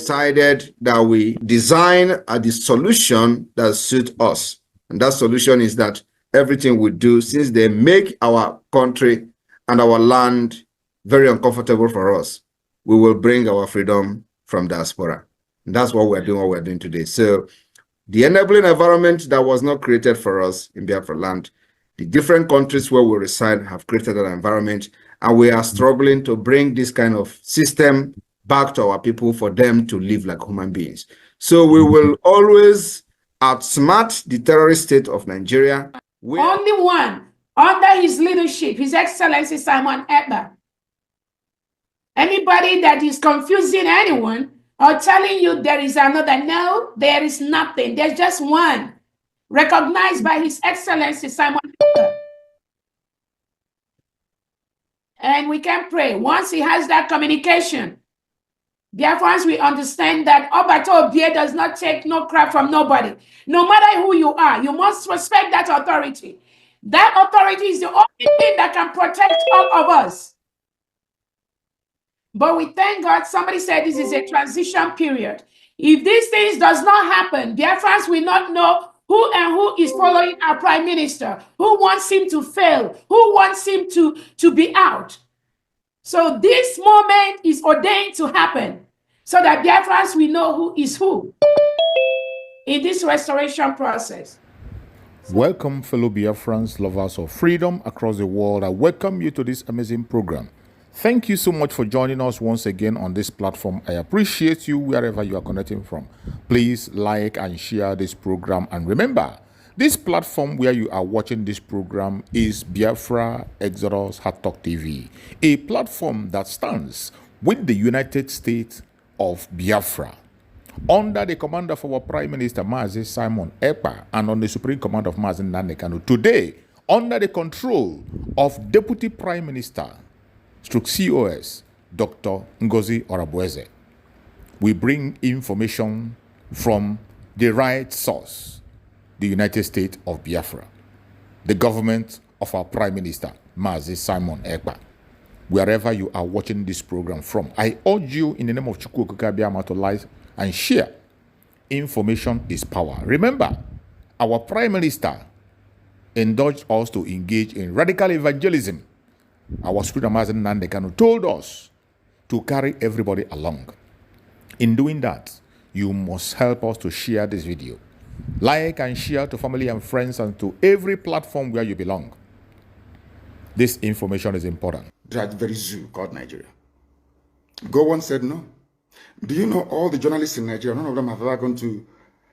decided that we design the solution that suits us. And that solution is that everything we do, since they make our country and our land very uncomfortable for us, we will bring our freedom from diaspora. And that's what we're doing today. So the enabling environment that was not created for us in Biafra land, the different countries where we reside have created an environment, and we are struggling to bring this kind of system back to our people for them to live like human beings. So we will always outsmart the terrorist state of Nigeria. Only one, under his leadership, His Excellency Simon Ekpa. Anybody that is confusing anyone or telling you there is another, no, there is nothing. There's just one, recognized by His Excellency Simon Ekpa. And we can pray. Once he has that communication, Biafrans, we understand that Obato Obie does not take no crap from nobody. No matter who you are, you must respect that authority. That authority is the only thing that can protect all of us. But we thank God, somebody said this is a transition period. If these things does not happen, Biafrans will not know who is following our prime minister, who wants him to fail, who wants him to be out. So this moment is ordained to happen so that Biafrans will know who is who in this restoration process. Welcome, fellow Biafrans, lovers of freedom across the world. I welcome you to this amazing program. Thank you so much for joining us once again on this platform. I appreciate you wherever you are connecting from. Please like and share this program. And remember, this platform where you are watching this program is Biafra Exodus Hard Talk TV, a platform that stands with the United States of Biafra, under the command of our Prime Minister Mazi Simon Ekpa, and on the Supreme Command of Mazi Nnamdi Kanu. Today, under the control of Deputy Prime Minister COS, Dr. Ngozi Orabueze, we bring information from the right source, the United States of Biafra, the government of our Prime Minister, Mazi Simon Ekpa. Wherever you are watching this program from, I urge you in the name of Chukwu Okike Abiama to like and share. Information is power. Remember, our Prime Minister encouraged us to engage in radical evangelism. Our Supreme Mazi Nnamdi Kanu told us to carry everybody along. In doing that, you must help us to share this video. Like and share to family and friends and to every platform where you belong. This information is important. That very zoo called Nigeria. Gowon said no. Do you know all the journalists in Nigeria, none of them have ever gone to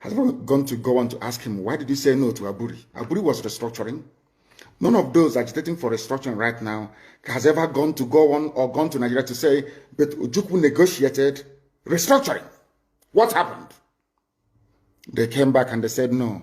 Gowon to ask him, why did you say no to Aburi? Aburi was restructuring. None of those agitating for restructuring right now has ever gone to Gowon or gone to Nigeria to say, but Ojukwu negotiated restructuring. What happened? They came back and they said no.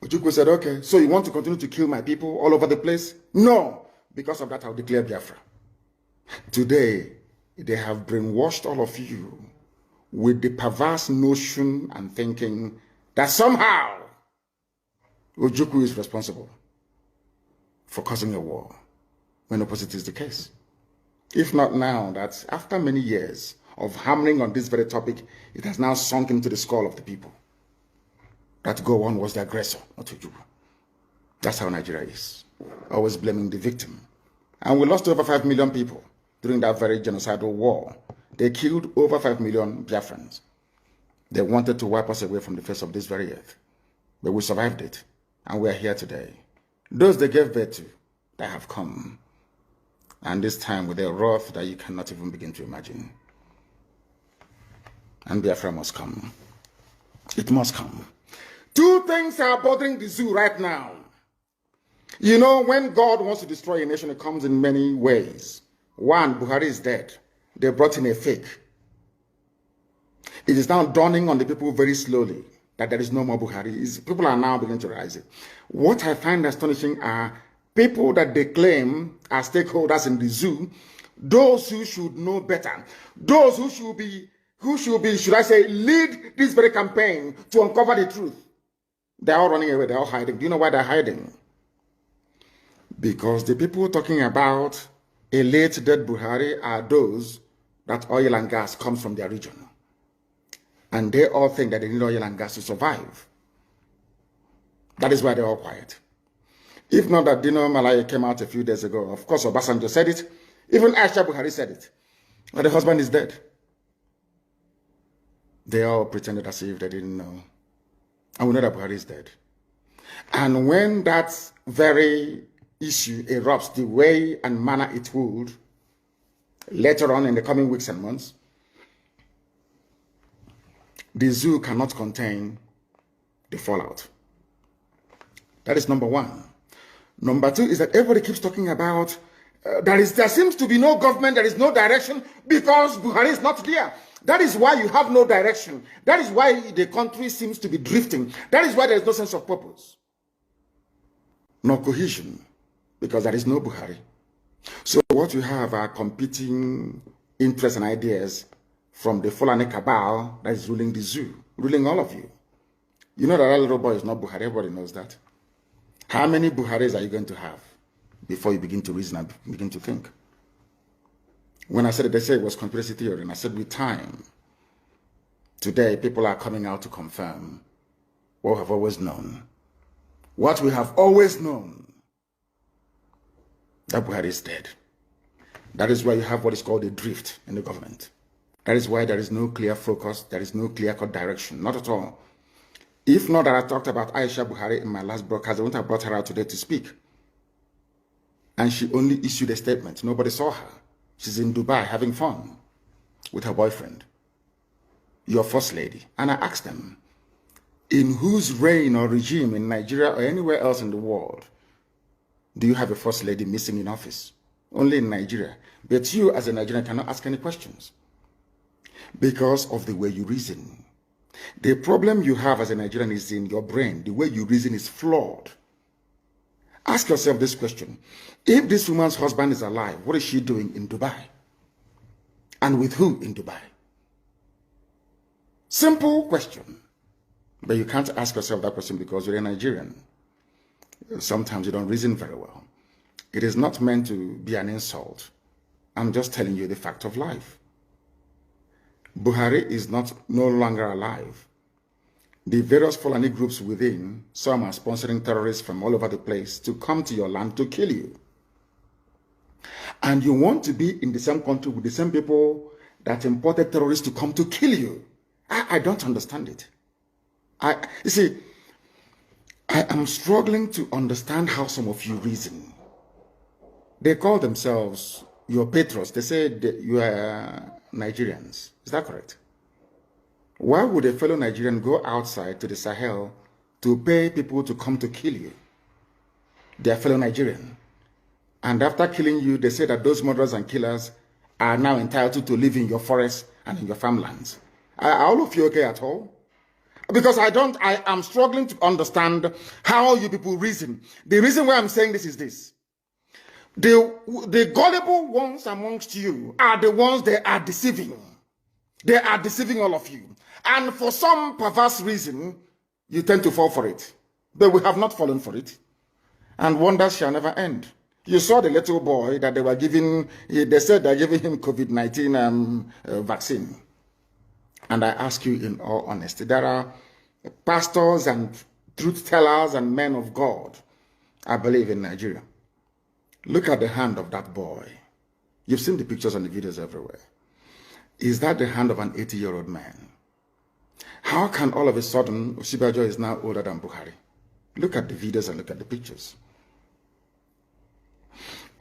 Ojukwu said, okay, so you want to continue to kill my people all over the place? No. Because of that, I'll declare Biafra. Today, they have brainwashed all of you with the perverse notion and thinking that somehow Ojukwu is responsible for causing a war, when opposite is the case. If not now, that after many years of hammering on this very topic, it has now sunk into the skull of the people that Gowon was the aggressor, not Ojukwu. That's how Nigeria is, always blaming the victim. And we lost over 5 million people during that very genocidal war. They killed over 5 million Biafrans. They wanted to wipe us away from the face of this very earth. But we survived it, and we are here today. Those they gave birth to, they have come. And this time with a wrath that you cannot even begin to imagine. And Biafra must come. It must come. Two things are bothering the zoo right now. You know, when God wants to destroy a nation, it comes in many ways. One, Buhari is dead. They brought in a fake. It is now dawning on the people very slowly that there is no more Buhari. People are now beginning to realize it. What I find astonishing are people that they claim are stakeholders in the zoo, those who should know better, those who should be, should I say, lead this very campaign to uncover the truth. They're all running away, they're all hiding. Do you know why they're hiding? Because the people talking about a late dead Buhari are those that oil and gas comes from their region. And they all think that they need oil and gas to survive. That is why they're all quiet. If not that Dino Malaya came out a few days ago, of course Obasanjo said it, even Aisha Buhari said it, but the husband is dead. They all pretended as if they didn't know. And we know that Buhari is dead. And when that very issue erupts the way and manner it would, later on in the coming weeks and months, the zoo cannot contain the fallout. That is number one. Number two is that everybody keeps talking about there seems to be no government, there is no direction because Buhari is not there. That is why you have no direction. That is why the country seems to be drifting. That is why there is no sense of purpose, no cohesion, because there is no Buhari. So what you have are competing interests and ideas from the Fulani cabal that is ruling the zoo, ruling all of you. You know that little boy is not Buhari. Everybody knows that. How many Buharis are you going to have before you begin to reason and begin to think? When I said it, they said it was conspiracy theory, and I said with time, today people are coming out to confirm what we have always known. What we have always known, that Buhari is dead. That is why you have what is called a drift in the government. That is why there is no clear focus, there is no clear-cut direction, not at all. If not that I talked about Aisha Buhari in my last broadcast, I wouldn't have brought her out today to speak. And she only issued a statement. Nobody saw her. She's in Dubai having fun with her boyfriend, your first lady. And I asked them, in whose reign or regime in Nigeria or anywhere else in the world do you have a first lady missing in office? Only in Nigeria. But you as a Nigerian cannot ask any questions because of the way you reason. The problem you have as a Nigerian is in your brain. The way you reason is flawed. Ask yourself this question. If this woman's husband is alive, what is she doing in Dubai? And with who in Dubai? Simple question. But you can't ask yourself that question because you're a Nigerian. Sometimes you don't reason very well. It is not meant to be an insult. I'm just telling you the fact of life. Buhari is no longer alive. The various Fulani groups within, some are sponsoring terrorists from all over the place to come to your land to kill you. And you want to be in the same country with the same people that imported terrorists to come to kill you. I don't understand it. You see, I am struggling to understand how some of you reason. They call themselves your patrons. They say that you are Nigerians. Is that correct? Why would a fellow Nigerian go outside to the Sahel to pay people to come to kill you? They are fellow Nigerian. And after killing you, they say that those murderers and killers are now entitled to live in your forests and in your farmlands. Are all of you okay at all? Because I am struggling to understand how you people reason. The reason why I'm saying this is this. The gullible ones amongst you are the ones they are deceiving. They are deceiving all of you. And for some perverse reason, you tend to fall for it. But we have not fallen for it. And wonders shall never end. You saw the little boy that they were giving, they said they're giving him COVID-19 vaccine. And I ask you in all honesty, there are pastors and truth tellers and men of God, I believe, in Nigeria. Look at the hand of that boy. You've seen the pictures and the videos everywhere. Is that the hand of an 80-year-old man? How can all of a sudden Osibajo is now older than Buhari? Look at the videos and look at the pictures.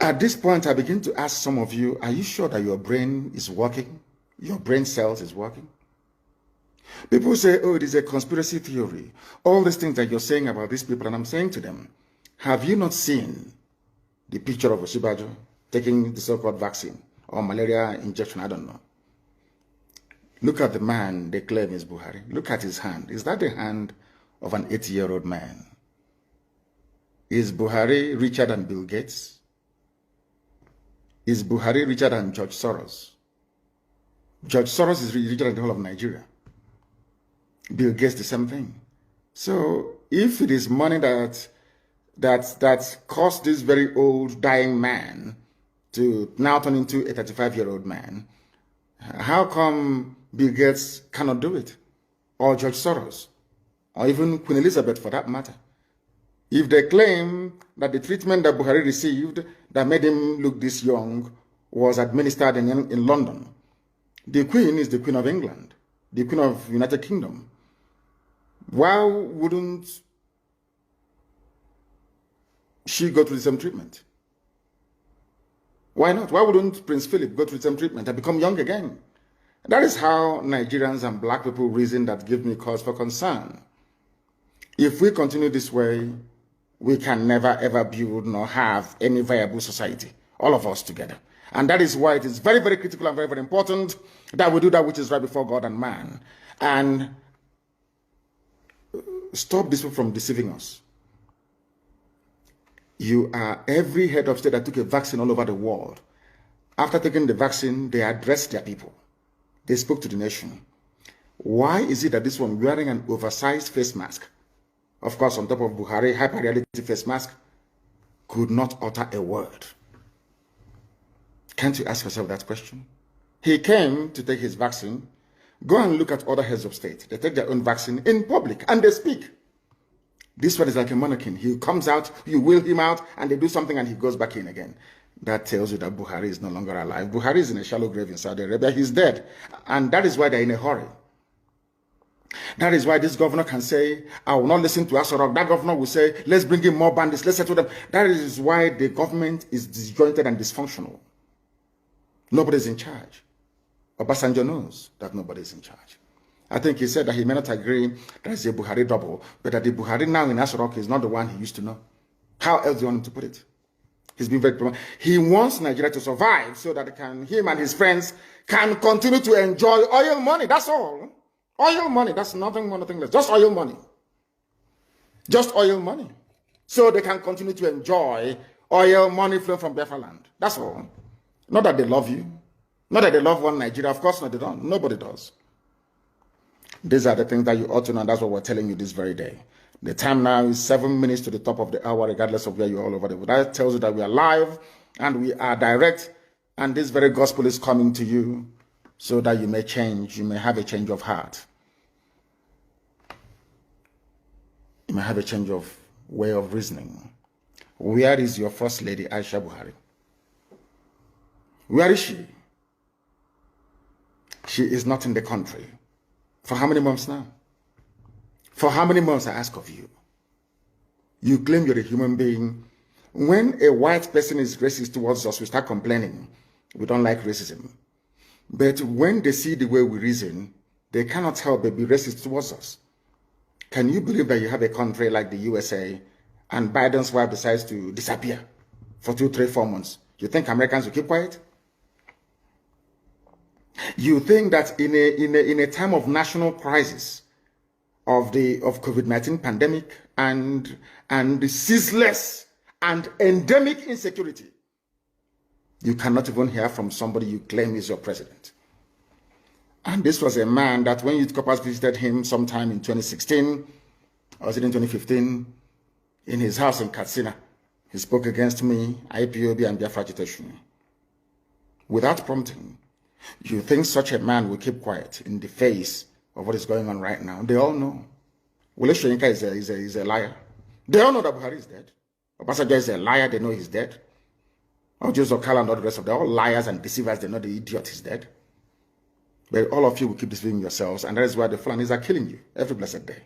At this point, I begin to ask some of you, are you sure that your brain is working? Your brain cells is working? People say, oh, it is a conspiracy theory. All these things that you're saying about these people, and I'm saying to them, have you not seen the picture of Osibajo taking the so-called vaccine or malaria injection? I don't know. Look at the man they claim is Buhari. Look at his hand. Is that the hand of an 80-year-old man? Is Buhari richer than Bill Gates? Is Buhari richer than George Soros? George Soros is richer than the whole of Nigeria. Bill Gates, the same thing. So if it is money that caused this very old dying man to now turn into a 35-year-old man, how come Bill Gates cannot do it? or George Soros, or even Queen Elizabeth for that matter, if they claim that the treatment that Buhari received that made him look this young was administered in London, the Queen is the Queen of England, the Queen of United Kingdom. Why wouldn't she go through the same treatment? Why not? Why wouldn't Prince Philip go through the same treatment and become young again? That is how Nigerians and black people reason that give me cause for concern. If we continue this way, we can never ever build nor have any viable society, all of us together. And that is why it is very, very critical and very, very important that we do that which is right before God and man. And stop this from deceiving us. You are every head of state that took a vaccine all over the world. After taking the vaccine, they addressed their people. They spoke to the nation. Why is it that this one wearing an oversized face mask, of course on top of Buhari, hyper-reality face mask, could not utter a word? Can't you ask yourself that question? He came to take his vaccine. Go and look at other heads of state. They take their own vaccine in public and they speak. This one is like a mannequin. He comes out, you wheel him out, and they do something and he goes back in again. That tells you that Buhari is no longer alive. Buhari is in a shallow grave in Saudi Arabia. He's dead. And that is why they're in a hurry. That is why this governor can say, I will not listen to Asorok. That governor will say, let's bring in more bandits, let's settle them. That is why the government is disjointed and dysfunctional. Nobody's in charge. Obasanjo knows that nobody's in charge. I think he said that he may not agree that it's a Buhari double, but that the Buhari now in Asorok is not the one he used to know. How else do you want him to put it? He's been very... He wants Nigeria to survive so that him and his friends can continue to enjoy oil money. That's all. Oil money. That's nothing more, nothing less. Just oil money. Just oil money. So they can continue to enjoy oil money flowing from Biafra land. That's all. Not that they love you. Not that they love one Nigeria. Of course not, they don't. Nobody does. These are the things that you ought to know, and that's what we're telling you this very day. The time now is 7 minutes to the top of the hour, regardless of where you're all over the world. That tells you that we are live and we are direct, and this very gospel is coming to you so that you may change, you may have a change of heart. You may have a change of way of reasoning. Where is your First Lady, Aisha Buhari? Where is she? She is not in the country. For how many months now? For how many months, I ask of you? You claim you're a human being. When a white person is racist towards us, we start complaining. We don't like racism. But when they see the way we reason, they cannot help but be racist towards us. Can you believe that you have a country like the USA and Biden's wife decides to disappear for 2, 3, 4 months? You think Americans will keep quiet? You think that in a time of national crisis of COVID-19 pandemic and the ceaseless and endemic insecurity, you cannot even hear from somebody you claim is your president? And this was a man that when Youth Corpus visited him sometime in 2016, or was it in 2015, in his house in Katsina, he spoke against me, Ipob, and Biafra agitation. Without prompting. You think such a man will keep quiet in the face of what is going on right now? They all know. Wole Soyinka is a liar. They all know that Buhari is dead. Obasanjo is a liar. They know he's dead. Joseph Okala and all the rest of them, all liars and deceivers. They know the idiot is dead. But all of you will keep deceiving yourselves, and that is why the Fulanis are killing you every blessed day.